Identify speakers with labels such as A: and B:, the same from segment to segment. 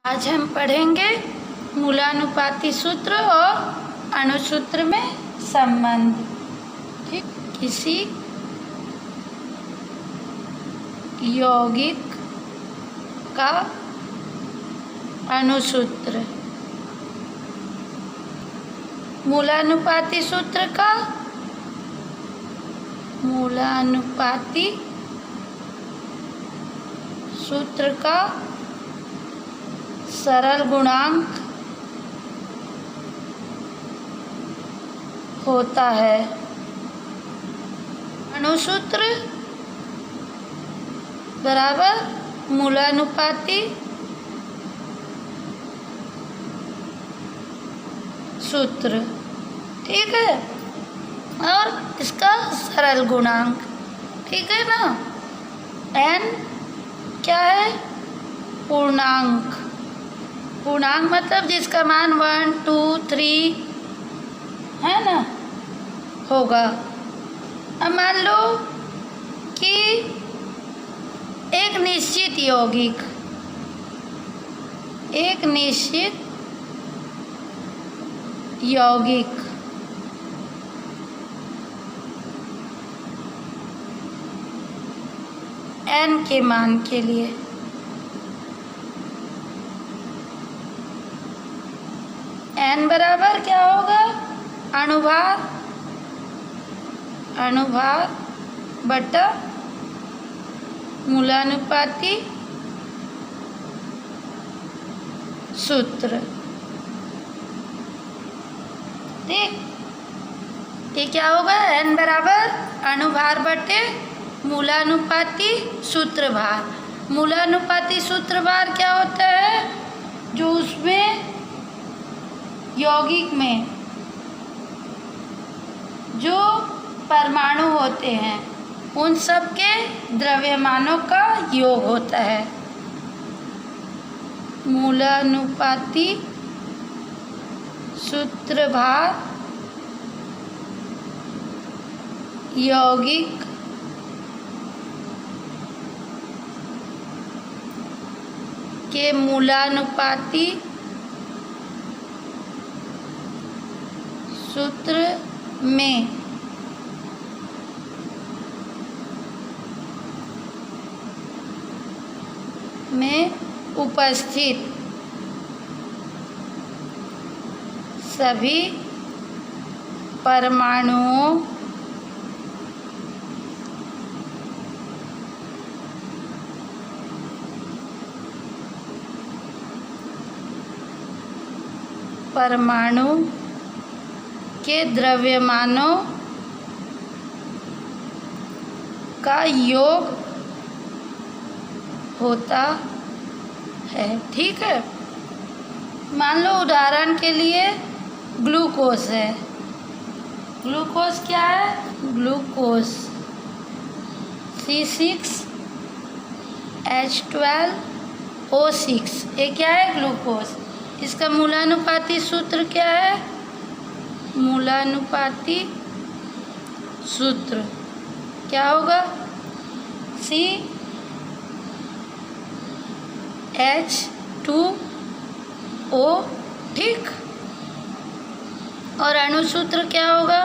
A: आज हम पढ़ेंगे मूलानुपाती सूत्र और अणुसूत्र में संबंध। ठीक, किसी यौगिक का अणुसूत्र। मूलानुपाती सूत्र का सरल गुणांक होता है। अणुसूत्र बराबर मूलानुपाती सूत्र। ठीक है, और इसका सरल गुणांक। ठीक है ना। n क्या है? पूर्णांक। पूर्णांक मतलब जिसका मान 1, 2, 3 है ना होगा। अब मान लो कि एक निश्चित यौगिक n के मान के लिए n बराबर क्या होगा? अणुभार बटा मूलानुपाती सूत्र। ठीक, ये क्या होगा? n बराबर अणुभार बटे मूलानुपाती सूत्र भार। मूलानुपाती सूत्र भार क्या होता है? जो उसमें यौगिक में जो परमाणु होते हैं उन सब के द्रव्यमानों का योग होता है। मूलानुपाती सूत्र भार यौगिक के मूलानुपाती सूत्र में उपस्थित सभी परमाणुओं के द्रव्यमानों का योग होता है। ठीक है, मान लो उदाहरण के लिए ग्लूकोज है। ग्लूकोज क्या है? ग्लूकोज C6H12O6, ये क्या है? ग्लूकोज। इसका मूलानुपाती सूत्र क्या है? मूलानुपाती सूत्र क्या होगा? CH2O। ठीक, और अणुसूत्र क्या होगा?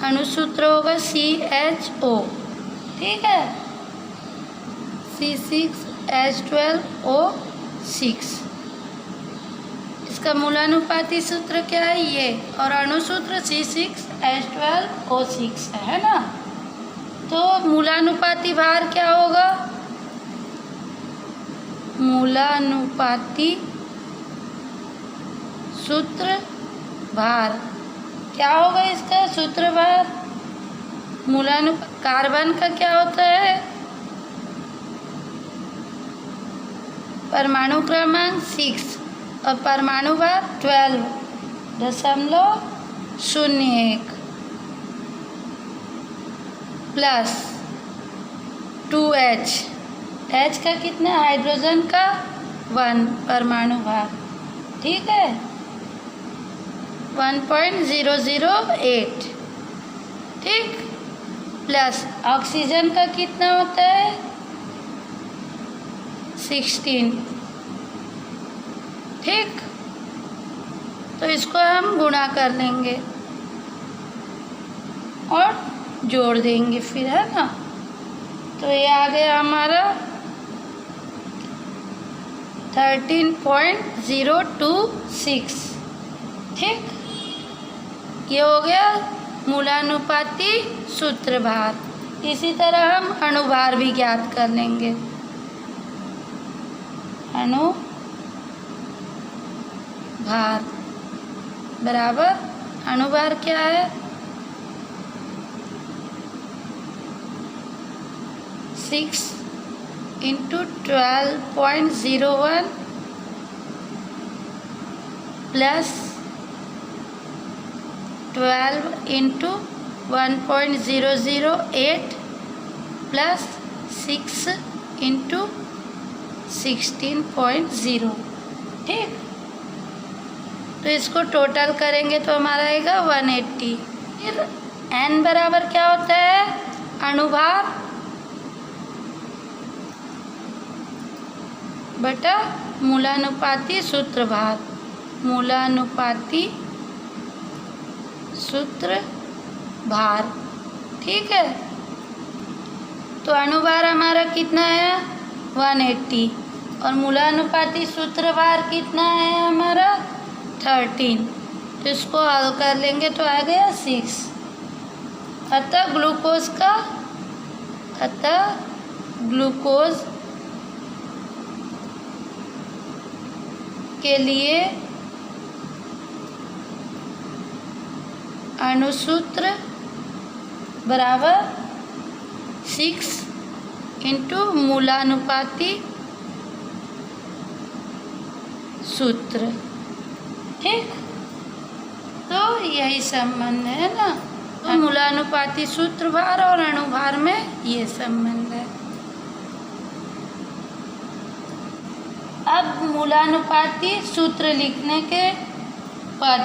A: अणुसूत्र होगा CHO। ठीक है, C6H12O6। इसका मूलानुपाती सूत्र क्या है? ये, और अणुसूत्र C6H12O6 है ना। तो मूलानुपाती भार क्या होगा? मूलानुपाती सूत्र भार क्या होगा? इसका सूत्र भार कार्बन का क्या होता है? परमाणु क्रमांक 6 और परमाणु भार 12.01 प्लस 2H। H का कितना? हाइड्रोजन का 1 परमाणु भार। ठीक है, 1.008। ठीक, प्लस ऑक्सीजन का कितना होता है? 16। ठीक, तो इसको हम गुणा कर लेंगे और जोड़ देंगे फिर, है ना। तो ये आ गया हमारा 13.026। ठीक, ये हो गया मूलानुपाती सूत्र भार। इसी तरह हम अणुभार भी ज्ञात कर लेंगे। अणुभार बराबर, अणुभार क्या है? 6 × 12.01 प्लस 12 × 1.008 प्लस 6 × 16.0। ठीक, तो इसको टोटल करेंगे तो हमारा आएगा 180। फिर n बराबर क्या होता है? अणुभार बटा मूलानुपाती सूत्र भार। मूलानुपाती सूत्र भार। ठीक है, तो अणुभार हमारा कितना है? 180 और मूलानुपाती सूत्र भार कितना है हमारा? 13। तो इसको हल कर लेंगे तो आ गया 6। अतः ग्लूकोज के लिए अणुसूत्र बराबर 6 × मूलानुपाती सूत्र। ठीक, तो यही संबंध है ना। तो मूलानुपाती सूत्र भार और अणुभार में ये संबंध है। अब मूलानुपाती सूत्र लिखने के पद।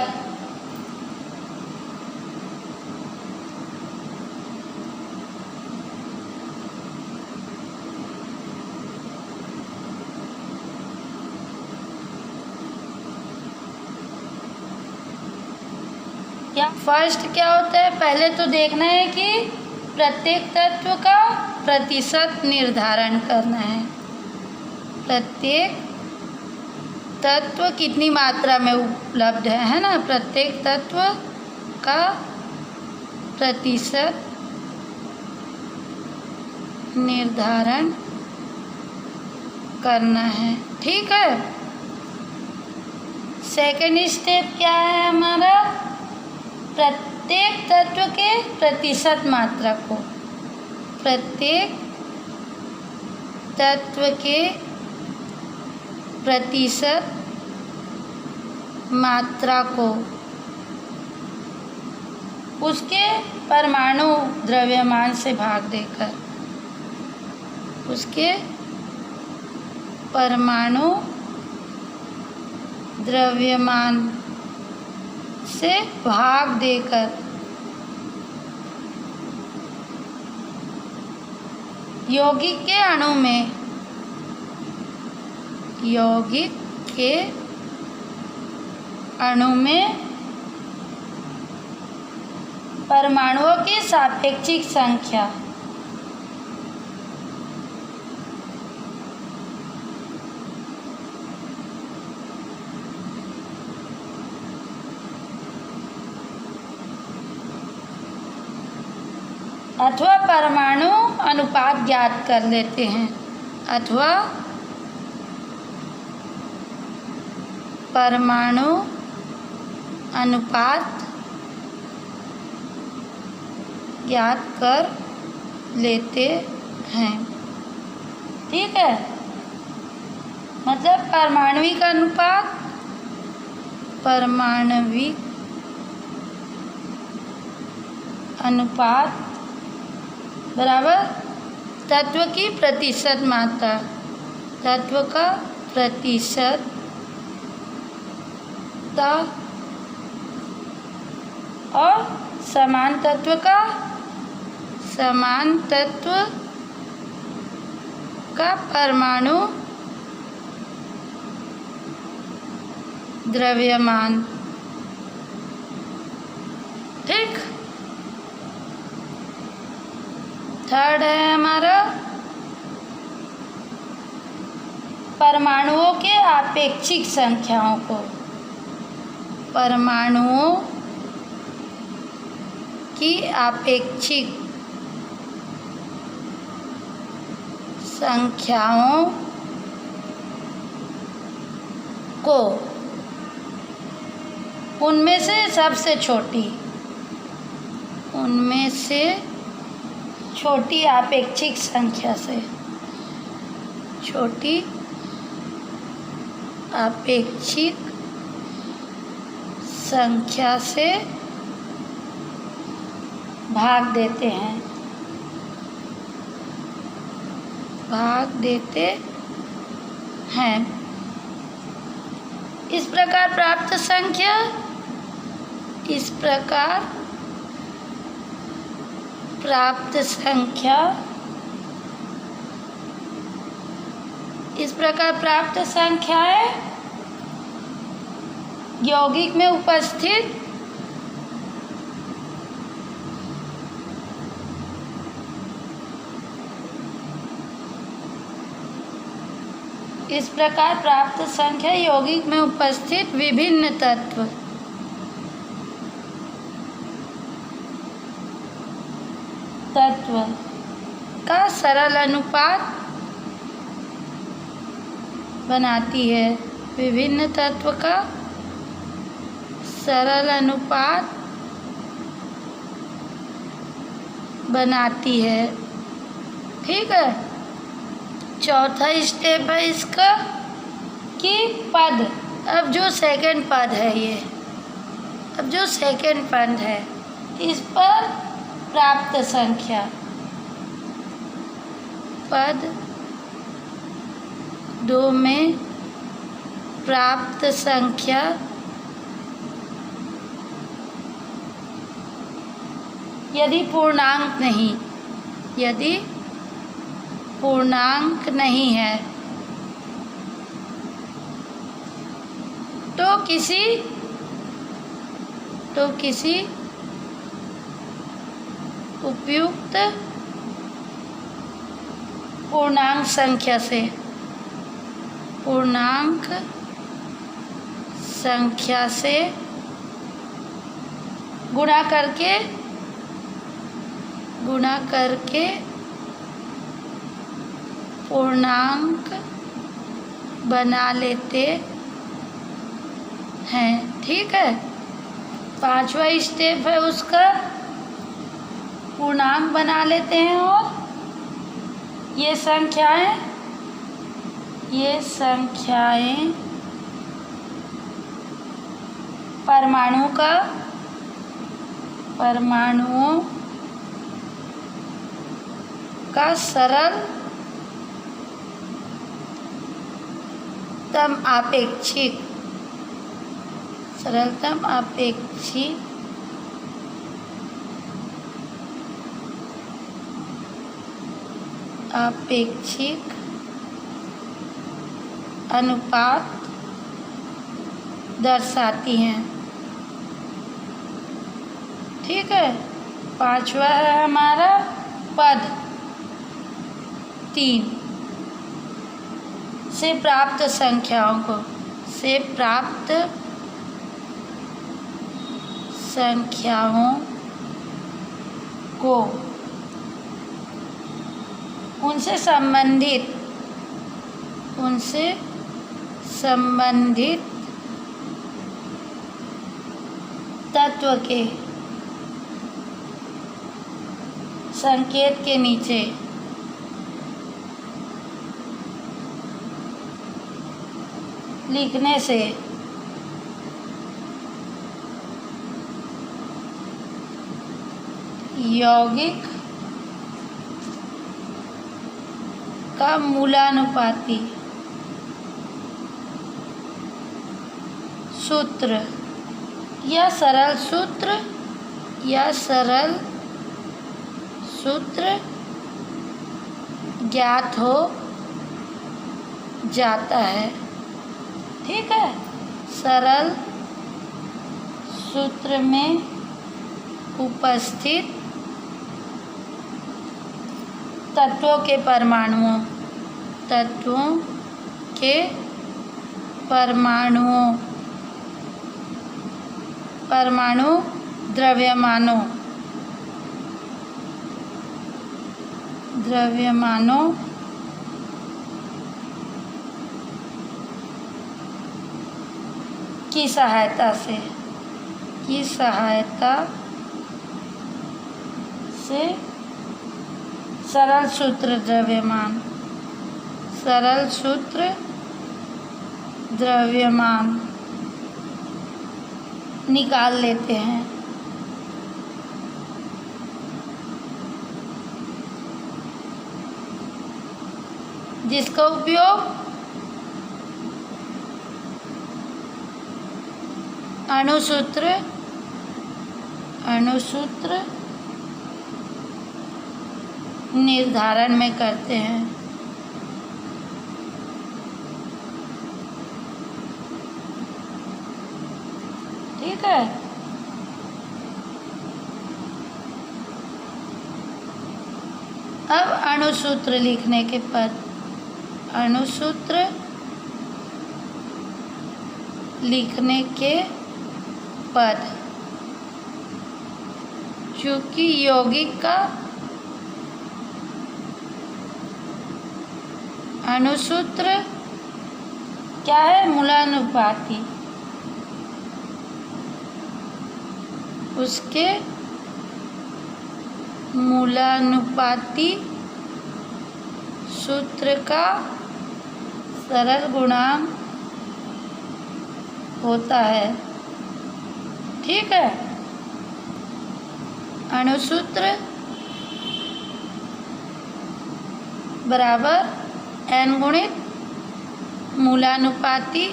A: फर्स्ट क्या होता है? पहले तो देखना है कि प्रत्येक तत्व का प्रतिशत निर्धारण करना है। प्रत्येक तत्व कितनी मात्रा में उपलब्ध है ना। प्रत्येक तत्व का प्रतिशत निर्धारण करना है। ठीक है, सेकंड स्टेप क्या है हमारा? प्रत्येक तत्व के प्रतिशत मात्रा को, प्रत्येक तत्व के प्रतिशत मात्रा को उसके परमाणु द्रव्यमान से भाग देकर, उसके परमाणु द्रव्यमान से भाग देकर यौगिक के अणु में, यौगिक के अणु में परमाणुओं की सापेक्षिक संख्या अथवा परमाणु अनुपात ज्ञात कर लेते हैं। अथवा परमाणु अनुपात ज्ञात कर लेते हैं। ठीक है, मतलब परमाणविक अनुपात, परमाणविक अनुपात बराबर तत्व की प्रतिशत मात्रा, तत्व का प्रतिशत और समान तत्व का, समान तत्व का परमाणु द्रव्यमान। ठीक। थर्ड है हमारा परमाणुओं के आपेक्षिक संख्याओं को, परमाणुओं की आपेक्षिक संख्याओं को, उनमें से सबसे छोटी, उनमें से छोटी आपेक्षिक संख्या से, छोटी आपेक्षिक संख्या से भाग देते हैं, भाग देते हैं। इस प्रकार प्राप्त संख्या, इस प्रकार प्राप्त संख्या, इस प्रकार प्राप्त संख्याएं यौगिक में उपस्थित इस प्रकार प्राप्त संख्या यौगिक में उपस्थित विभिन्न तत्व का सरल अनुपात बनाती है, विभिन्न तत्व का सरल अनुपात बनाती है। ठीक है। चौथा स्टेप है इसका कि पद, अब जो सेकंड पद है ये, अब जो सेकंड पद है इस पर प्राप्त संख्या, पद 2 में प्राप्त संख्या यदि पूर्णांक नहीं, यदि पूर्णांक नहीं है तो किसी उपयुक्त पूर्णांक संख्या से, पूर्णांक संख्या से गुणा करके पूर्णांक बना लेते हैं। ठीक है। पांचवा स्टेप है उसका, पूर्णांक बना लेते हैं और ये संख्याएं परमाणुओं का सरलतम आपेक्षिक अनुपात दर्शाती हैं। ठीक है। पांचवा है हमारा पद 3 से प्राप्त संख्याओं को, से प्राप्त संख्याओं को उनसे संबंधित तत्व के संकेत के नीचे लिखने से यौगिक का मूलानुपाती सूत्र या सरल सूत्र ज्ञात हो जाता है। ठीक है। सरल सूत्र में उपस्थित तत्वों के परमाणुओं परमाणु द्रव्यमानों की सहायता से सरल सूत्र द्रव्यमान निकाल लेते हैं। जिसका उपयोग अणुसूत्र निर्धारण में करते हैं। ठीक है। अब अणुसूत्र लिखने के पद, चूँकि यौगिक का अणुसूत्र क्या है? मूलानुपाती। उसके मूलानुपाती सूत्र का सरल गुणांक होता है। ठीक है। अणुसूत्र बराबर n गुणित मूलानुपाती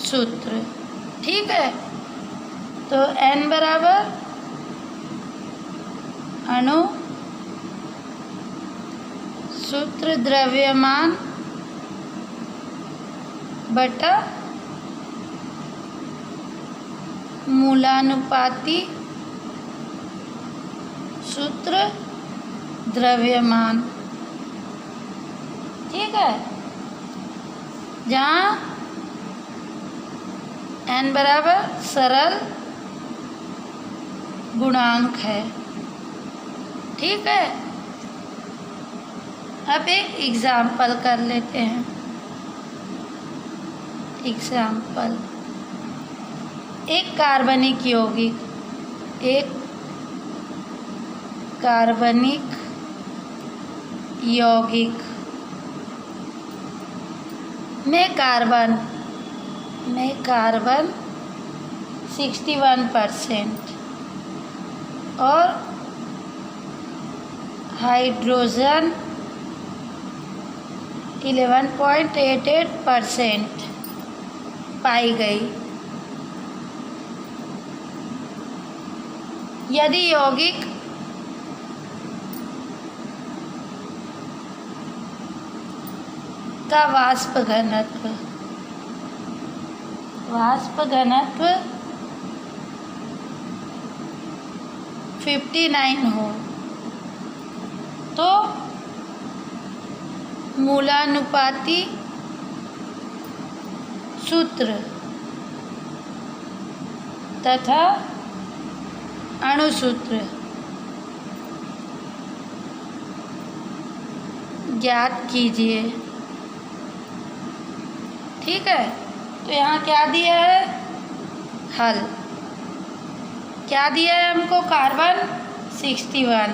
A: सूत्र। ठीक है। तो n बराबर अणु सूत्र द्रव्यमान बटा मूलानुपाती सूत्र द्रव्यमान। ठीक है। जहाँ n बराबर सरल गुणांक है। ठीक है। अब एक एग्जाम्पल कर लेते हैं। एग्जाम्पल, एक कार्बनिक यौगिक में कार्बन 61% और हाइड्रोजन 11.88% पाई गई। यदि यौगिक का वाष्प घनत्व 59 हो तो मूलानुपाती सूत्र तथा अणुसूत्र ज्ञात कीजिए। ठीक है। तो यहाँ क्या दिया है? हल क्या दिया है हमको? कार्बन 61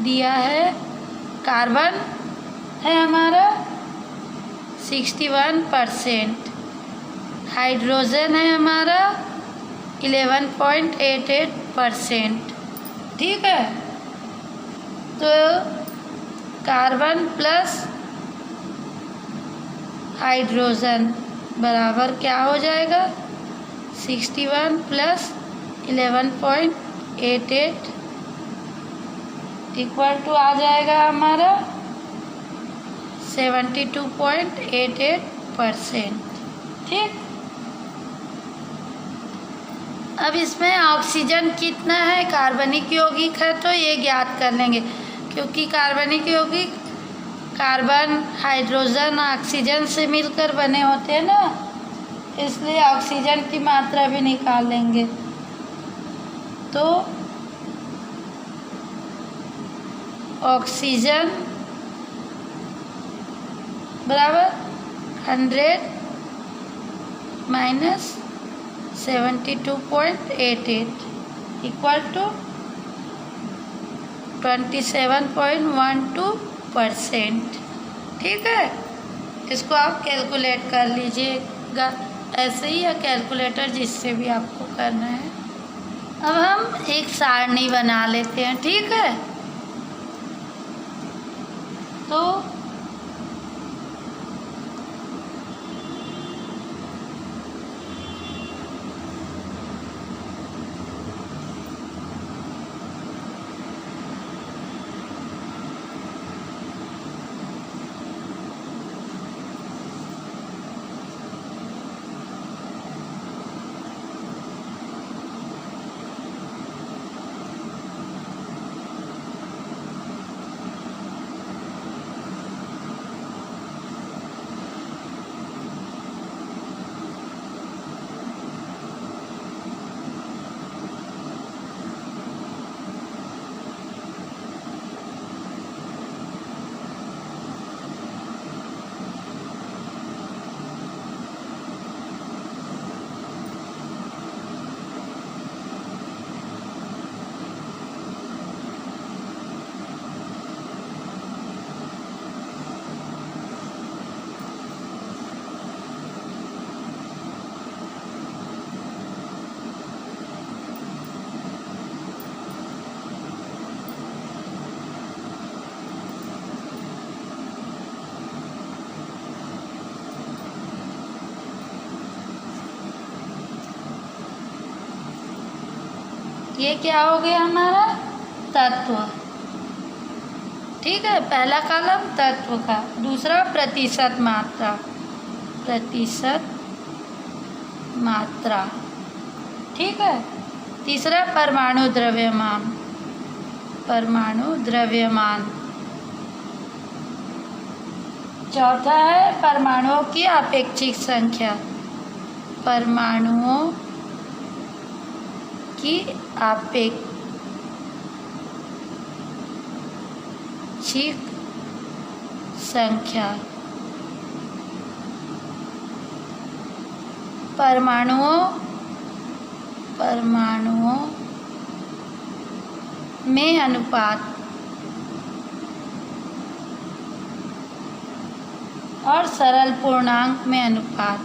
A: दिया है। कार्बन है हमारा 61%, हाइड्रोजन है हमारा 11.88%। ठीक है। तो कार्बन प्लस हाइड्रोजन बराबर क्या हो जाएगा? 61 प्लस 11.88 इक्वल टू आ जाएगा हमारा 72.88%। ठीक, अब इसमें ऑक्सीजन कितना है, कार्बनिक यौगिक है तो ये ज्ञात कर लेंगे, क्योंकि कार्बनिक यौगिक कार्बन, हाइड्रोजन, ऑक्सीजन से मिलकर बने होते हैं ना, इसलिए ऑक्सीजन की मात्रा भी निकाल लेंगे। तो ऑक्सीजन बराबर 100 माइनस 72.88 इक्वल टू 27.12%। ठीक है, इसको आप कैलकुलेट कर लीजिएगा ऐसे ही, या कैलकुलेटर जिससे भी आपको करना है। अब हम एक सारणी बना लेते हैं। ठीक है, तो ये क्या हो गया हमारा तत्व। ठीक है, पहला कॉलम तत्व का, दूसरा प्रतिशत मात्रा, प्रतिशत मात्रा। ठीक है, तीसरा परमाणु द्रव्यमान, परमाणु द्रव्यमान। चौथा है परमाणुओं की अपेक्षिक संख्या, परमाणुओं की अपेक्षिक संख्या। परमाणुओं में अनुपात और सरल पूर्णांक में अनुपात।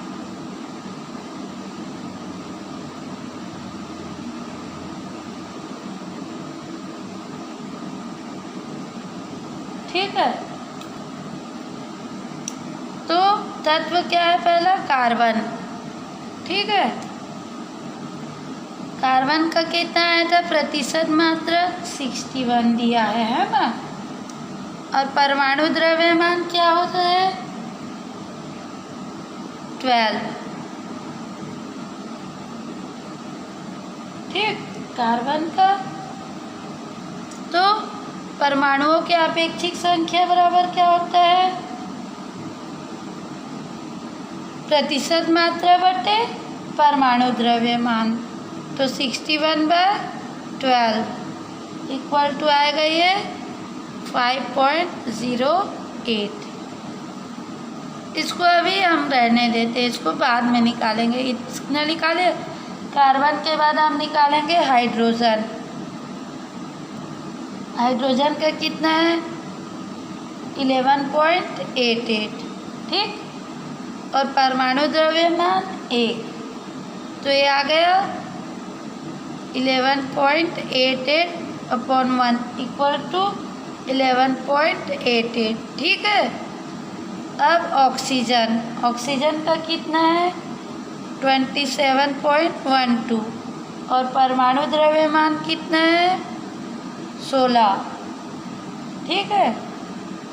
A: ठीक है, तो तत्व क्या है, पहला कार्बन। ठीक है, कार्बन का कितना आया था, प्रतिशत मात्रा 61 दिया है ना। और परमाणु द्रव्यमान क्या होता है, 12। ठीक, कार्बन का। तो परमाणुओं के अपेक्षिक संख्या बराबर क्या होता है, प्रतिशत मात्रा बटे परमाणु द्रव्यमान। तो 61/12 इक्वल टू आएगा ये 5.08। इसको अभी हम रहने देते हैं, इसको बाद में निकालेंगे। इतना निकाले, कार्बन के बाद हम निकालेंगे हाइड्रोजन। हाइड्रोजन का कितना है, 11.88। ठीक, और परमाणु द्रव्यमान 1, तो ये आ गया 11.88/1 इक्वल टू 11.88। ठीक है, अब ऑक्सीजन, ऑक्सीजन का कितना है 27.12 और परमाणु द्रव्यमान कितना है 16। ठीक है,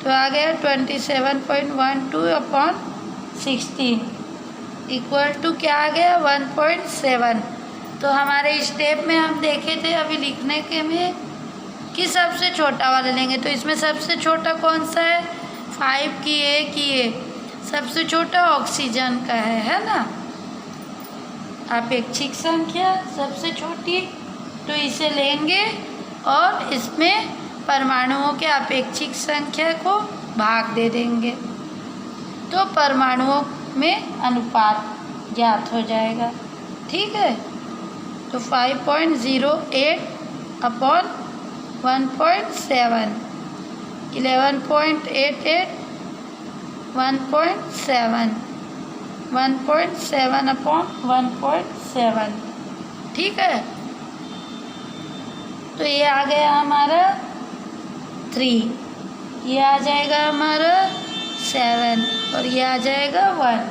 A: तो आ गया 27.12/16 इक्वल टू क्या आ गया 1.7। तो हमारे स्टेप में हम देखे थे अभी लिखने के में कि सबसे छोटा वाला लेंगे, तो इसमें सबसे छोटा कौन सा है 5 की ए सबसे छोटा ऑक्सीजन का है ना। अपेक्षिक संख्या सबसे छोटी, तो इसे लेंगे और इसमें परमाणुओं के अपेक्षिक संख्या को भाग दे देंगे, तो परमाणुओं में अनुपात ज्ञात हो जाएगा। ठीक है, तो 5.08/1.7 11.88 1.7 1.7/1.7। ठीक है, तो ये आ गया हमारा 3, ये आ जाएगा हमारा 7 और ये आ जाएगा 1।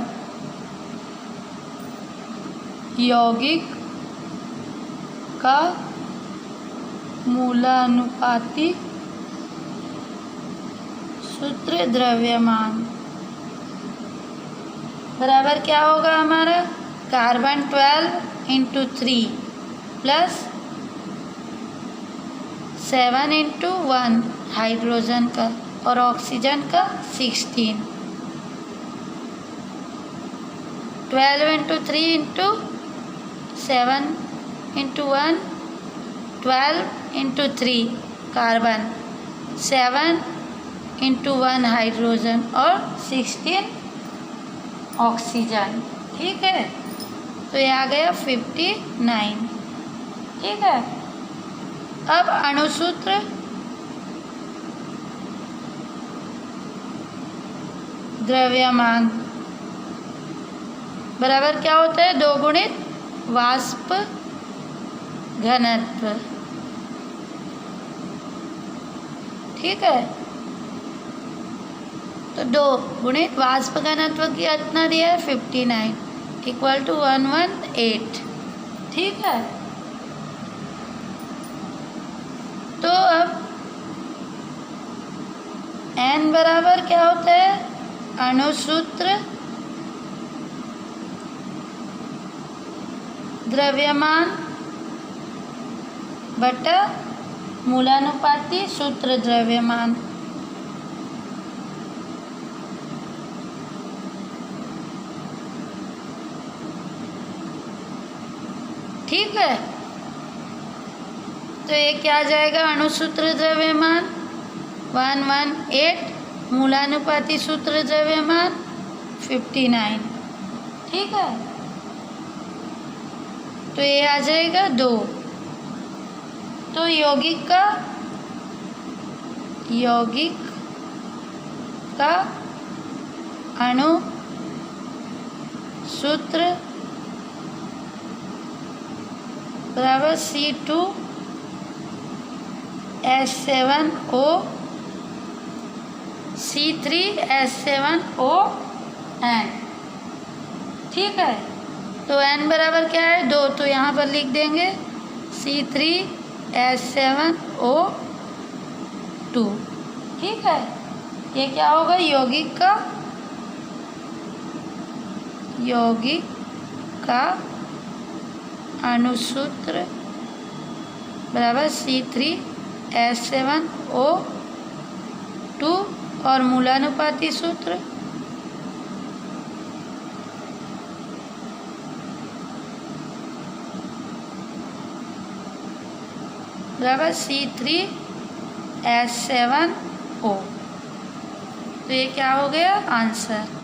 A: यौगिक का मूलानुपाती सूत्र द्रव्यमान बराबर क्या होगा हमारा कार्बन 12 × 3 प्लस 7 × 1 हाइड्रोजन का और ऑक्सीजन का 16। 12 × 3 × 7 × 1 12 × 3 कार्बन, 7 × 1 हाइड्रोजन और 16 ऑक्सीजन। ठीक है, तो ये आ गया 59। ठीक है, अब अणुसूत्र द्रव्यमान बराबर क्या होता है 2 गुणित वाष्प घनत्व। ठीक है, तो 2 गुणित वाष्प घनत्व की कितना दिया है 59 इक्वल टू 118। ठीक है, तो अब n बराबर क्या होता है अणुसूत्र द्रव्यमान बटा मूलानुपाती सूत्र द्रव्यमान। ठीक है, तो ये क्या आ जाएगा अणुसूत्र द्रव्यमान 118 मूलानुपाती सूत्र द्रव्यमान 59। ठीक है, तो ये आ जाएगा 2। तो यौगिक का अणु सूत्र बराबर C2H7O C3H7O N। ठीक है, तो n बराबर क्या है 2, तो यहाँ पर लिख देंगे C3H7O2। ठीक है, ये क्या होगा यौगिक का अणुसूत्र बराबर C3H7O2 और मूलानुपाती सूत्र बराबर C3H7O। तो ये क्या हो गया आंसर।